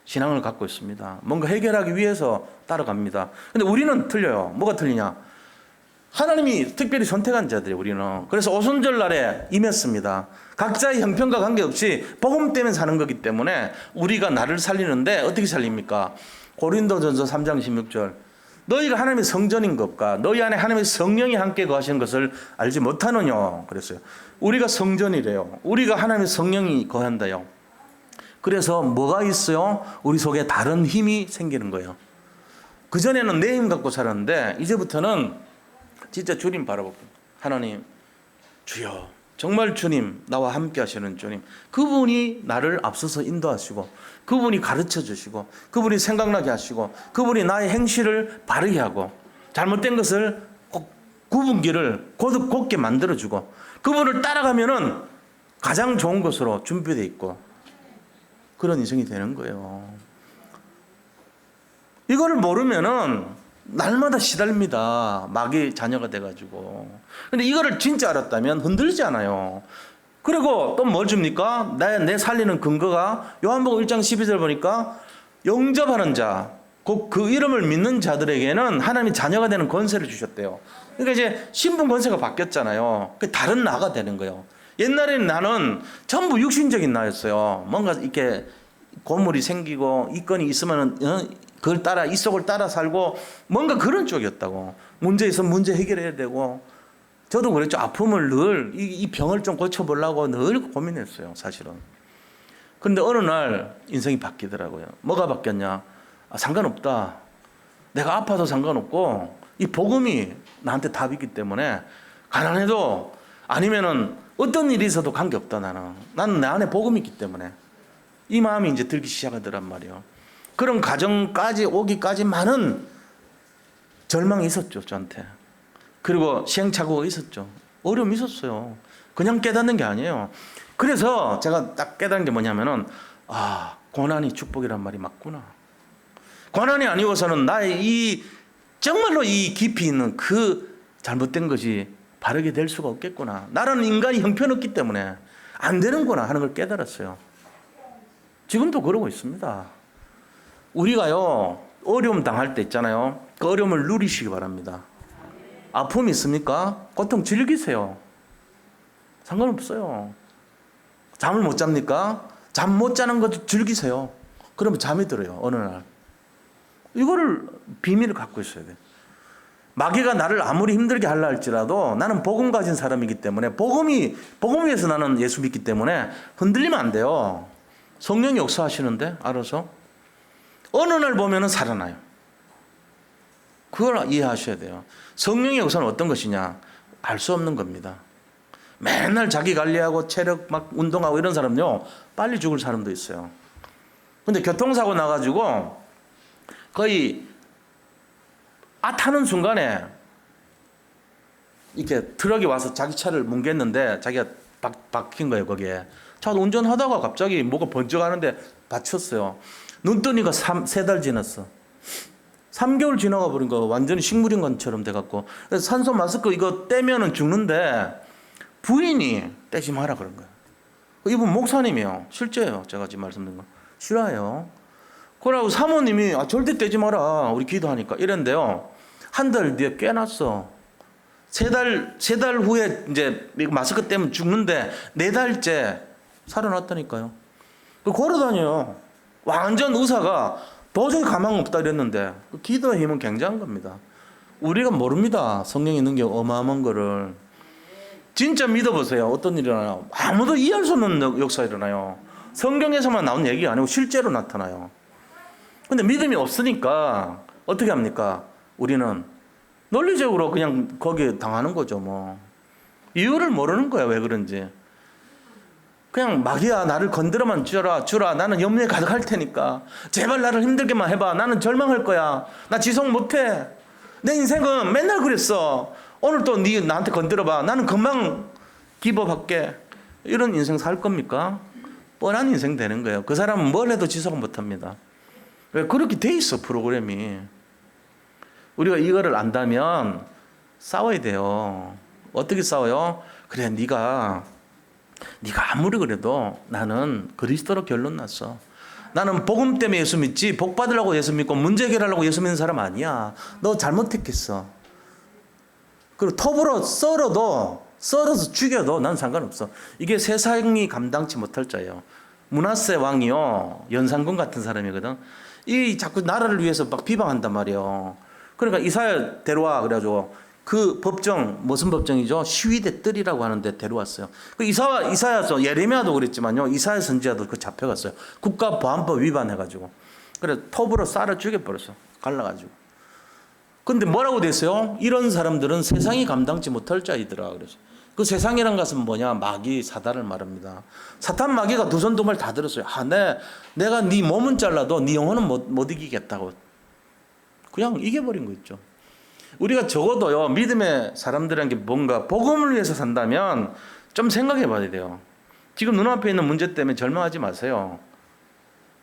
신앙을 갖고 있습니다. 뭔가 해결하기 위해서 따라갑니다. 근데 우리는 틀려요. 뭐가 틀리냐? 하나님이 특별히 선택한 자들이에요, 우리는. 그래서 오순절 날에 임했습니다. 각자의 형편과 관계없이 복음 때문에 사는 거기 때문에 우리가 나를 살리는데 어떻게 살립니까? 고린도전서 3장 16절. 너희가 하나님의 성전인 것과 너희 안에 하나님의 성령이 함께 거하시는 것을 알지 못하느냐 그랬어요. 우리가 성전이래요. 우리가 하나님의 성령이 거한다요. 그래서 뭐가 있어요? 우리 속에 다른 힘이 생기는 거예요. 그전에는 내 힘 갖고 살았는데 이제부터는 진짜 주님 바라보고 하나님 주여 정말 주님 나와 함께 하시는 주님 그분이 나를 앞서서 인도하시고 그분이 가르쳐 주시고 그분이 생각나게 하시고 그분이 나의 행실을 바르게 하고 잘못된 것을 구분기를 곧게 만들어주고 그분을 따라가면은 가장 좋은 것으로 준비되어 있고 그런 인생이 되는 거예요. 이거를 모르면은 날마다 시달립니다. 마귀의 자녀가 돼가지고. 근데 이거를 진짜 알았다면 흔들리지 않아요. 그리고 또 뭘 줍니까? 내 살리는 근거가 요한복음 1장 12절 보니까 영접하는 자, 그 이름을 믿는 자들에게는 하나님이 자녀가 되는 권세를 주셨대요. 그러니까 이제 신분 권세가 바뀌었잖아요. 다른 나가 되는 거예요. 옛날에는 나는 전부 육신적인 나였어요. 뭔가 이렇게 고물이 생기고 이건이 있으면 그걸 따라 이 속을 따라 살고 뭔가 그런 쪽이었다고. 문제 있으면 문제 해결해야 되고. 저도 그랬죠. 아픔을 늘 이 병을 좀 고쳐보려고 늘 고민했어요. 사실은. 그런데 어느 날 인생이 바뀌더라고요. 뭐가 바뀌었냐? 상관없다. 내가 아파도 상관없고 이 복음이 나한테 답이기 때문에 가난해도 아니면은 어떤 일이 있어도 관계없다. 나는 내 안에 복음이 있기 때문에 이 마음이 이제 들기 시작하더란 말이에요. 그런 가정까지 오기까지만은 절망이 있었죠, 저한테. 그리고 시행착오가 있었죠. 어려움이 있었어요. 그냥 깨닫는 게 아니에요. 그래서 제가 딱 깨달은 게 뭐냐면은, 고난이 축복이란 말이 맞구나. 고난이 아니고서는 나의 정말로 이 깊이 있는 그 잘못된 것이 바르게 될 수가 없겠구나. 나라는 인간이 형편없기 때문에 안 되는구나 하는 걸 깨달았어요. 지금도 그러고 있습니다. 우리가요, 어려움 당할 때 있잖아요. 그 어려움을 누리시기 바랍니다. 아픔이 있습니까? 고통 즐기세요. 상관없어요. 잠을 못 잡니까? 잠 못 자는 것도 즐기세요. 그러면 잠이 들어요, 어느 날. 이거를 비밀을 갖고 있어야 돼. 마귀가 나를 아무리 힘들게 하려 할지라도 나는 복음 가진 사람이기 때문에 복음 위해서 나는 예수 믿기 때문에 흔들리면 안 돼요. 성령이 역사하시는데 알아서 어느 날 보면은 살아나요. 그걸 이해하셔야 돼요. 성령의 역사는 어떤 것이냐? 알 수 없는 겁니다. 맨날 자기 관리하고 체력 막 운동하고 이런 사람요 빨리 죽을 사람도 있어요. 근데 교통사고 나가지고 거의 타는 순간에 이렇게 트럭이 와서 자기 차를 뭉갰는데 자기가 박힌 거예요. 거기에 차 운전하다가 갑자기 뭐가 번쩍하는데 다쳤어요. 눈 뜨니까 3달 지났어. 3개월 지나가 버린 거 완전히 식물인간처럼 돼갖고 산소 마스크 이거 떼면은 죽는데 부인이 떼지 마라 그런 거예요. 이분 목사님이요. 실제예요. 제가 지금 말씀드린 거 싫어해요. 그러고 사모님이 절대 떼지 마라 우리 기도하니까 이랬는데요. 한 달 뒤에 깨났어. 세 달 후에 이제 마스크 떼면 죽는데 4달째 살아났다니까요. 걸어다녀요. 완전 의사가 도저히 가망 없다 이랬는데 기도의 힘은 굉장한 겁니다. 우리가 모릅니다. 성령의 능력 어마어마한 거를. 진짜 믿어보세요. 어떤 일이 일어나요? 아무도 이해할 수 없는 역사 일어나요. 성경에서만 나온 얘기가 아니고 실제로 나타나요. 근데 믿음이 없으니까 어떻게 합니까? 우리는 논리적으로 그냥 거기에 당하는 거죠. 뭐 이유를 모르는 거야. 왜 그런지. 그냥 마귀야 나를 건드려만 주라. 나는 염려에 가득할 테니까 제발 나를 힘들게만 해봐. 나는 절망할 거야. 나 지속 못해. 내 인생은 맨날 그랬어. 오늘 또 네 나한테 건드려봐. 나는 금방 기법할게. 이런 인생 살 겁니까? 뻔한 인생 되는 거예요. 그 사람은 뭘 해도 지속 못합니다. 왜 그렇게 돼 있어 프로그램이. 우리가 이거를 안다면 싸워야 돼요. 어떻게 싸워요? 그래 네가 아무리 그래도 나는 그리스도로 결론 났어. 나는 복음 때문에 예수 믿지 복 받으려고 예수 믿고 문제 해결하려고 예수 믿는 사람 아니야. 너 잘못했겠어. 그리고 톱으로 썰어서 죽여도 난 상관없어. 이게 세상이 감당치 못할 자예요. 므낫세 왕이요 연산군 같은 사람이거든. 이 자꾸 나라를 위해서 막 비방한단 말이에요. 그러니까 이사야 데려와 그래가지고 그 법정 무슨 법정이죠? 시위대 뜰이라고 하는데 데려왔어요. 그 이사야서 예레미야도 그랬지만요. 이사야 선지자도 그 잡혀갔어요. 국가보안법 위반해가지고. 그래 톱으로 쌀을 죽여버렸어. 갈라가지고. 근데 뭐라고 됐어요? 이런 사람들은 세상이 감당치 못할 자이더라. 그래서 그 세상이란 것은 뭐냐? 마귀 사단을 말합니다. 사탄 마귀가 두 손 두 발 다 들었어요. 내가 네 몸은 잘라도 네 영혼은 못 이기겠다고. 그냥 이겨버린 거 있죠. 우리가 적어도요 믿음의 사람들에게 뭔가 복음을 위해서 산다면 좀 생각해 봐야 돼요. 지금 눈앞에 있는 문제 때문에 절망하지 마세요.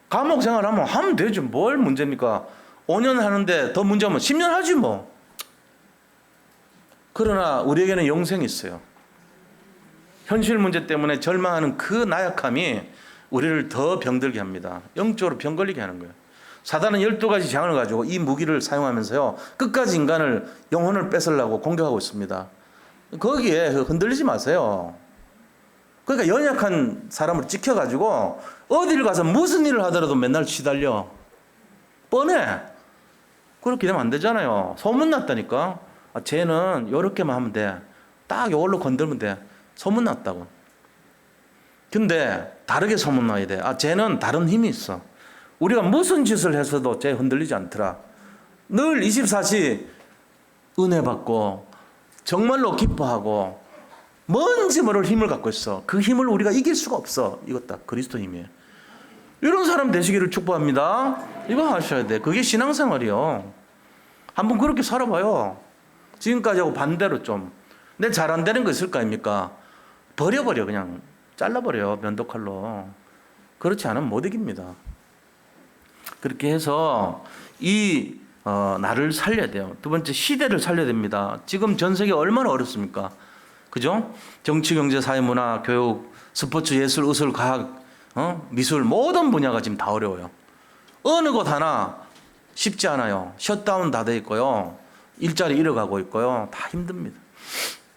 감옥 생활하면 되죠. 뭘 문제입니까? 5년 하는데 더 문제면 10년 하지 뭐. 그러나 우리에게는 영생이 있어요. 현실 문제 때문에 절망하는 그 나약함이 우리를 더 병들게 합니다. 영적으로 병 걸리게 하는 거예요. 사단은 12가지 재앙을 가지고 이 무기를 사용하면서요 끝까지 인간을 영혼을 뺏으려고 공격하고 있습니다. 거기에 흔들리지 마세요. 그러니까 연약한 사람을 찍혀가지고 어디를 가서 무슨 일을 하더라도 맨날 시달려. 뻔해. 그렇게 되면 안 되잖아요. 소문났다니까. 쟤는 요렇게만 하면 돼. 딱 요걸로 건들면 돼. 소문났다고. 근데 다르게 소문나야 돼. 쟤는 다른 힘이 있어. 우리가 무슨 짓을 해서도 쟤 흔들리지 않더라. 늘 24시 은혜 받고 정말로 기뻐하고 뭔지 모를 힘을 갖고 있어. 그 힘을 우리가 이길 수가 없어. 이것 다 그리스도 힘이에요. 이런 사람 되시기를 축복합니다. 이거 하셔야 돼. 그게 신앙생활이요. 한번 그렇게 살아봐요. 지금까지하고 반대로 좀. 내 잘 안 되는 거 있을 거 아닙니까? 버려버려. 그냥 잘라버려. 면도칼로. 그렇지 않으면 못 이깁니다. 그렇게 해서 나를 살려야 돼요. 두 번째 시대를 살려야 됩니다. 지금 전 세계 얼마나 어렵습니까? 그죠? 정치, 경제, 사회, 문화, 교육, 스포츠, 예술, 의술, 과학, 미술 모든 분야가 지금 다 어려워요. 어느 곳 하나 쉽지 않아요. 셧다운 다 돼 있고요. 일자리 잃어가고 있고요. 다 힘듭니다.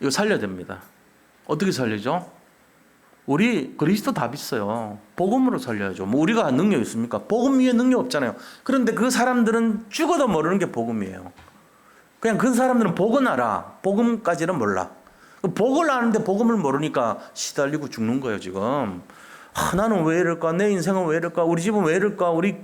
이거 살려야 됩니다. 어떻게 살리죠? 우리 그리스도 답 있어요. 복음으로 살려야죠. 뭐 우리가 능력 있습니까? 복음 위에 능력 없잖아요. 그런데 그 사람들은 죽어도 모르는 게 복음이에요. 그냥 그 사람들은 복은 알아. 복음까지는 몰라. 복을 아는데 복음을 모르니까 시달리고 죽는 거예요, 지금. 나는 왜 이럴까? 내 인생은 왜 이럴까? 우리 집은 왜 이럴까? 우리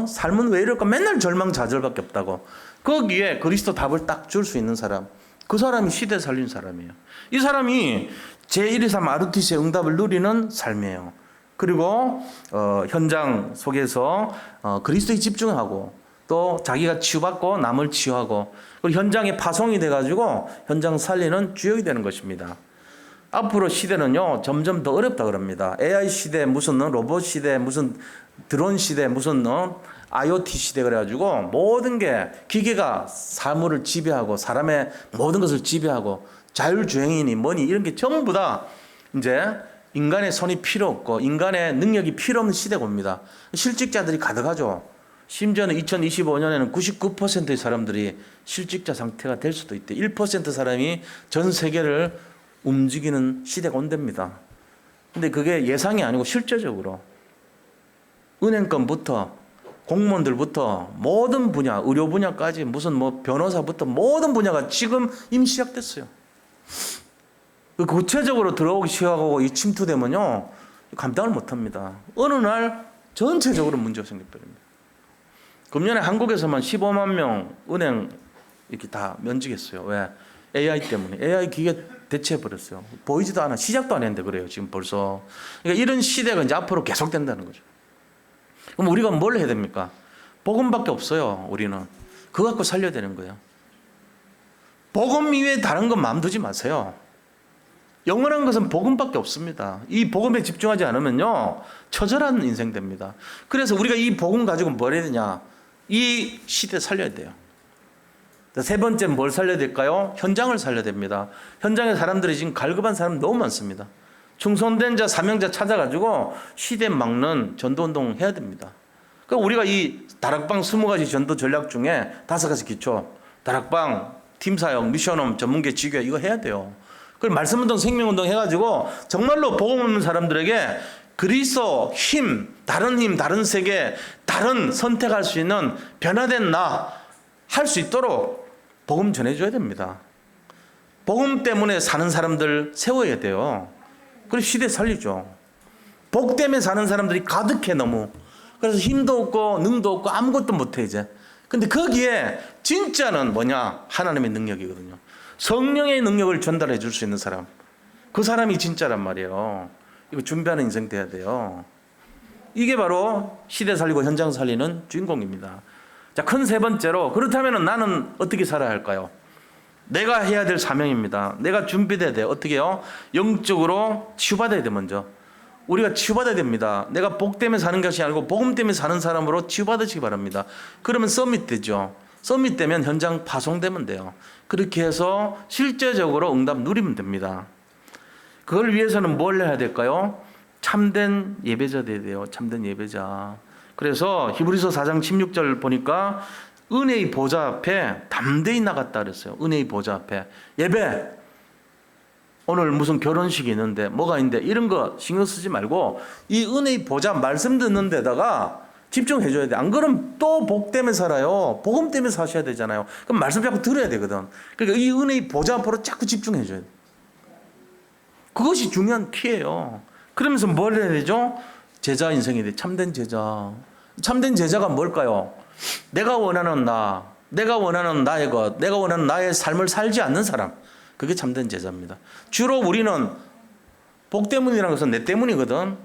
삶은 왜 이럴까? 맨날 절망좌절밖에 없다고. 거기에 그리스도 답을 딱 줄 수 있는 사람. 그 사람이 시대 살린 사람이에요. 이 사람이 제123 RUTC의 응답을 누리는 삶이에요. 그리고 현장 속에서 그리스도에 집중하고 또 자기가 치유받고 남을 치유하고 그리고 현장에 파송이 돼가지고 현장 살리는 주역이 되는 것입니다. 앞으로 시대는요 점점 더 어렵다 그럽니다. AI 시대, 무슨 로봇 시대, 무슨 드론 시대, 무슨 IoT 시대 그래가지고 모든 게 기계가 사물을 지배하고 사람의 모든 것을 지배하고 자율주행이니 뭐니 이런 게 전부 다 이제 인간의 손이 필요 없고 인간의 능력이 필요 없는 시대가 옵니다. 실직자들이 가득하죠. 심지어는 2025년에는 99%의 사람들이 실직자 상태가 될 수도 있대. 1% 사람이 전 세계를 움직이는 시대가 온답니다. 근데 그게 예상이 아니고 실제적으로 은행권부터 공무원들부터 모든 분야, 의료 분야까지 무슨 뭐 변호사부터 모든 분야가 지금 이미 시작됐어요. 구체적으로 들어오기 시작하고 이 침투되면요 감당을 못합니다. 어느 날 전체적으로 문제가 생겨버립니다. 금년에 한국에서만 15만 명 은행 이렇게 다 면직했어요. 왜? AI 때문에. AI 기계 대체해버렸어요. 보이지도 않아. 시작도 안 했는데 그래요. 지금 벌써. 그러니까 이런 시대가 이제 앞으로 계속된다는 거죠. 그럼 우리가 뭘 해야 됩니까? 복음밖에 없어요. 우리는. 그거 갖고 살려야 되는 거예요. 복음 이외에 다른 건 마음 두지 마세요. 영원한 것은 복음밖에 없습니다. 이 복음에 집중하지 않으면요 처절한 인생 됩니다. 그래서 우리가 이 복음 가지고 뭘 해야 되냐? 이 시대 살려야 돼요. 세 번째는 뭘 살려야 될까요? 현장을 살려야 됩니다. 현장에 사람들이 지금 갈급한 사람 너무 많습니다. 충성된 자, 사명자 찾아가지고 시대 막는 전도운동 해야 됩니다. 그러니까 우리가 이 다락방 20가지 전도 전략 중에 5가지 기초, 다락방, 팀사역, 미션홈, 전문계, 지교회 이거 해야 돼요. 그리고 말씀운동, 생명운동 해가지고 정말로 복음 없는 사람들에게 그리스도 힘, 다른 세계, 다른 선택할 수 있는 변화된 나 할 수 있도록 복음 전해줘야 됩니다. 복음 때문에 사는 사람들 세워야 돼요. 그리고 시대 살리죠. 복 때문에 사는 사람들이 가득해 너무. 그래서 힘도 없고 능도 없고 아무것도 못해 이제. 근데 거기에 진짜는 뭐냐? 하나님의 능력이거든요. 성령의 능력을 전달해 줄 수 있는 사람. 그 사람이 진짜란 말이에요. 이거 준비하는 인생 돼야 돼요. 이게 바로 시대 살리고 현장 살리는 주인공입니다. 자, 큰 세 번째로 그렇다면 나는 어떻게 살아야 할까요? 내가 해야 될 사명입니다. 내가 준비돼야 돼요. 어떻게 해요? 영적으로 치유받아야 돼 먼저. 우리가 치유받아야 됩니다. 내가 복 때문에 사는 것이 아니고 복음 때문에 사는 사람으로 치유받으시기 바랍니다. 그러면 서밋 되죠. 서밋 되면 현장 파송되면 돼요. 그렇게 해서 실제적으로 응답 누리면 됩니다. 그걸 위해서는 뭘 해야 될까요? 참된 예배자 돼야 돼요. 참된 예배자. 그래서 히브리서 4장 16절 보니까 은혜의 보좌 앞에 담대히 나갔다 그랬어요. 은혜의 보좌 앞에. 예배. 오늘 무슨 결혼식이 있는데 뭐가 있는데 이런 거 신경 쓰지 말고 이 은혜의 보좌 말씀 듣는 데다가 집중해 줘야 돼. 안 그러면 또 복 때문에 살아요. 복음 때문에 사셔야 되잖아요. 그럼 말씀 자꾸 들어야 되거든. 그러니까 이 은혜의 보좌 앞으로 자꾸 집중해 줘야 돼. 그것이 중요한 키예요. 그러면서 뭘 해야 되죠? 제자 인생이 돼. 참된 제자. 참된 제자가 뭘까요? 내가 원하는 나, 내가 원하는 나의 것, 내가 원하는 나의 삶을 살지 않는 사람. 그게 참된 제자입니다. 주로 우리는 복 때문이라는 것은 내 때문이거든.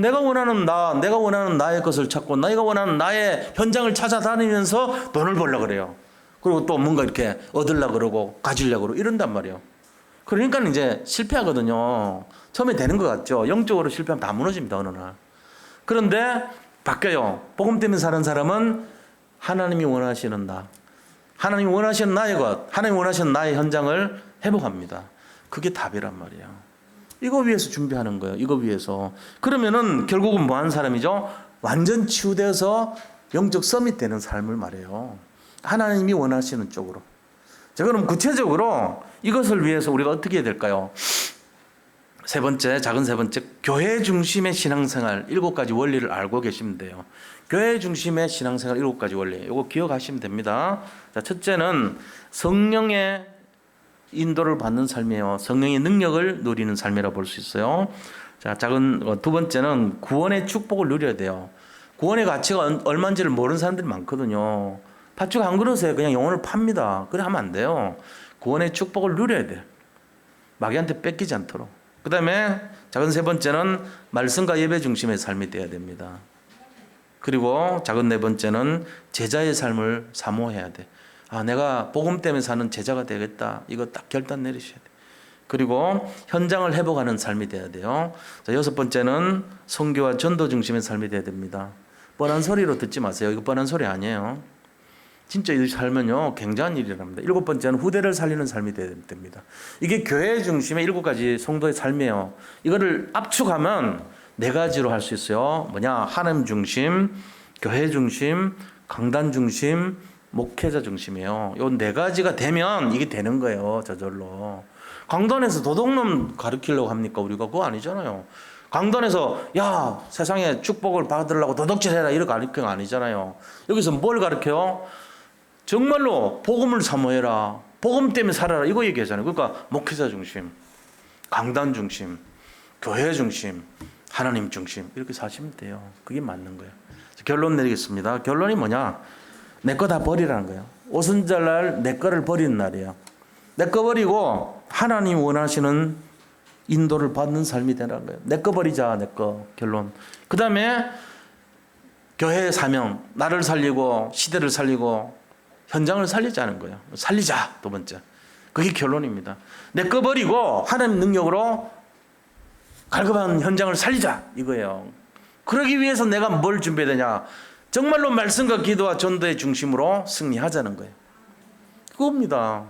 내가 원하는 나, 내가 원하는 나의 것을 찾고 내가 원하는 나의 현장을 찾아다니면서 돈을 벌려고 그래요. 그리고 또 뭔가 이렇게 얻으려고 그러고 가지려고 그러고 이런단 말이에요. 그러니까 이제 실패하거든요. 처음에 되는 것 같죠. 영적으로 실패하면 다 무너집니다. 어느 날. 그런데 바뀌어요. 복음 때문에 사는 사람은 하나님이 원하시는 나, 하나님이 원하시는 나의 것, 하나님이 원하시는 나의 현장을 회복합니다. 그게 답이란 말이에요. 이거 위해서 준비하는 거예요. 이거 위해서. 그러면은 결국은 뭐 하는 사람이죠? 완전 치유되어서 영적 서밋 되는 삶을 말해요. 하나님이 원하시는 쪽으로. 자, 그럼 구체적으로 이것을 위해서 우리가 어떻게 해야 될까요? 세 번째, 작은 세 번째, 교회 중심의 신앙생활 7가지 원리를 알고 계시면 돼요. 교회 중심의 신앙생활 7가지 원리, 이거 기억하시면 됩니다. 자, 첫째는 성령의 인도를 받는 삶이에요. 성령의 능력을 누리는 삶이라고 볼 수 있어요. 자, 두 번째는 구원의 축복을 누려야 돼요. 구원의 가치가 얼마인지를 모르는 사람들이 많거든요. 팥죽 한 그릇에 그냥 영혼을 팝니다. 그래 하면 안 돼요. 구원의 축복을 누려야 돼요. 마귀한테 뺏기지 않도록. 그 다음에 작은 세 번째는 말씀과 예배 중심의 삶이 되어야 됩니다. 그리고 작은 네 번째는 제자의 삶을 사모해야 돼. 내가 복음 때문에 사는 제자가 되겠다. 이거 딱 결단 내리셔야 돼. 그리고 현장을 회복하는 삶이 돼야 돼요. 자, 여섯 번째는 선교와 전도 중심의 삶이 돼야 됩니다. 뻔한 소리로 듣지 마세요. 이거 뻔한 소리 아니에요. 진짜 이 삶은요, 굉장한 일이랍니다. 일곱 번째는 후대를 살리는 삶이 돼야 됩니다. 이게 교회 중심의 7가지 성도의 삶이에요. 이거를 압축하면 4가지로 할 수 있어요. 하나님 중심, 교회 중심, 강단 중심, 목회자 중심이에요. 요 4가지가 되면 이게 되는 거예요. 저절로. 강단에서 도둑놈 가르치려고 합니까? 우리가 그거 아니잖아요. 강단에서 야, 세상에 축복을 받으려고 도둑질해라 이렇게 가르치는 거 아니잖아요. 여기서 뭘 가르쳐요? 정말로 복음을 사모해라. 복음 때문에 살아라. 이거 얘기하잖아요. 그러니까 목회자 중심, 강단 중심, 교회 중심, 하나님 중심 이렇게 사시면 돼요. 그게 맞는 거예요. 결론 내리겠습니다. 결론이 뭐냐? 내 거 다 버리라는 거예요. 오순절날 내 거를 버리는 날이에요. 내 거 버리고 하나님 원하시는 인도를 받는 삶이 되라는 거예요. 내 거 버리자. 내 거. 결론. 그 다음에 교회의 사명, 나를 살리고 시대를 살리고 현장을 살리자는 거예요. 살리자. 두 번째. 그게 결론입니다. 내 거 버리고 하나님 능력으로 갈급한 현장을 살리자. 이거예요. 그러기 위해서 내가 뭘 준비해야 되냐. 정말로 말씀과 기도와 전도의 중심으로 승리하자는 거예요. 그겁니다.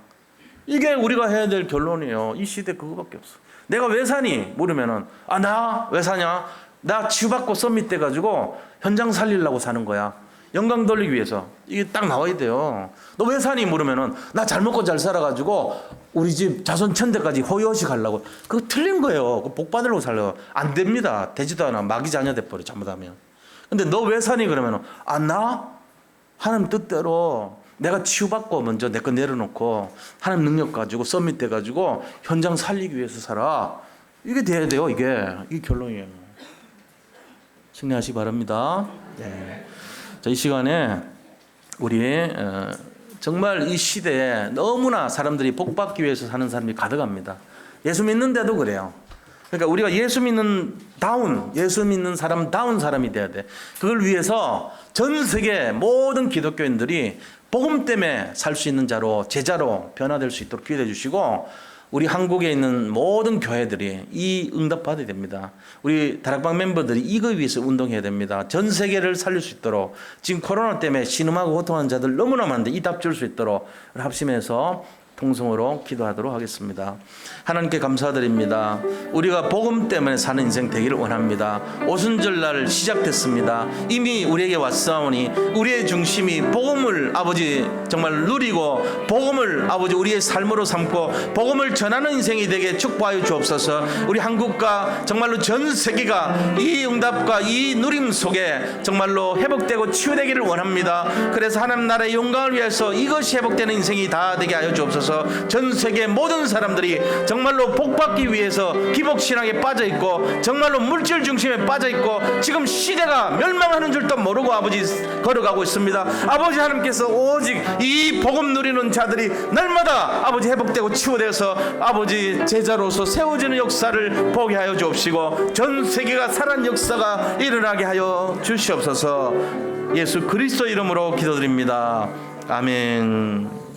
이게 우리가 해야 될 결론이에요. 이 시대 그거밖에 없어. 내가 왜 사니? 물으면은 나 왜 사냐? 나 치유받고 썸밋 돼가지고 현장 살리려고 사는 거야. 영광 돌리기 위해서. 이게 딱 나와야 돼요. 너 왜 사니? 물으면은 나 잘 먹고 잘 살아가지고 우리 집 자손 천대까지 호의호식 하려고. 그거 틀린 거예요. 그거 복 받으려고 살려고. 안 됩니다. 되지도 않아. 마귀 자녀 돼버려 잘못하면. 근데 너 왜 사니? 그러면은 나 하나님 뜻대로 내가 치유받고 먼저 내 거 내려놓고 하나님 능력 가지고 썸밋 돼가지고 현장 살리기 위해서 살아. 이게 돼야 돼요. 이게 결론이에요. 승리하시기 바랍니다. 네. 자, 이 시간에 우리 정말 이 시대에 너무나 사람들이 복 받기 위해서 사는 사람이 가득합니다. 예수 믿는데도 그래요. 그러니까 우리가 예수 믿는 사람 다운 사람이 돼야 돼. 그걸 위해서 전 세계 모든 기독교인들이 복음 때문에 살 수 있는 자로 제자로 변화될 수 있도록 기도해 주시고 우리 한국에 있는 모든 교회들이 이 응답 받아야 됩니다. 우리 다락방 멤버들이 이거 위해서 운동해야 됩니다. 전 세계를 살릴 수 있도록 지금 코로나 때문에 신음하고 고통하는 자들 너무나 많은데 이 답 줄 수 있도록 합심해서 통성으로 기도하도록 하겠습니다. 하나님께 감사드립니다. 우리가 복음 때문에 사는 인생 되기를 원합니다. 오순절날 시작됐습니다. 이미 우리에게 왔사오니 우리의 중심이 복음을 아버지 정말 누리고 복음을 아버지 우리의 삶으로 삼고 복음을 전하는 인생이 되게 축복하여 주옵소서. 우리 한국과 정말로 전 세계가 이 응답과 이 누림 속에 정말로 회복되고 치유되기를 원합니다. 그래서 하나님 나라의 영광을 위해서 이것이 회복되는 인생이 다 되게 하여 주옵소서. 전 세계 모든 사람들이 정말로 복받기 위해서 기복신앙에 빠져있고 정말로 물질 중심에 빠져있고 지금 시대가 멸망하는 줄도 모르고 아버지 걸어가고 있습니다. 아버지 하나님께서 오직 이 복음 누리는 자들이 날마다 아버지 회복되고 치유되어서 아버지 제자로서 세워지는 역사를 보게 하여 주옵시고 전 세계가 살아난 역사가 일어나게 하여 주시옵소서. 예수 그리스도 이름으로 기도드립니다. 아멘.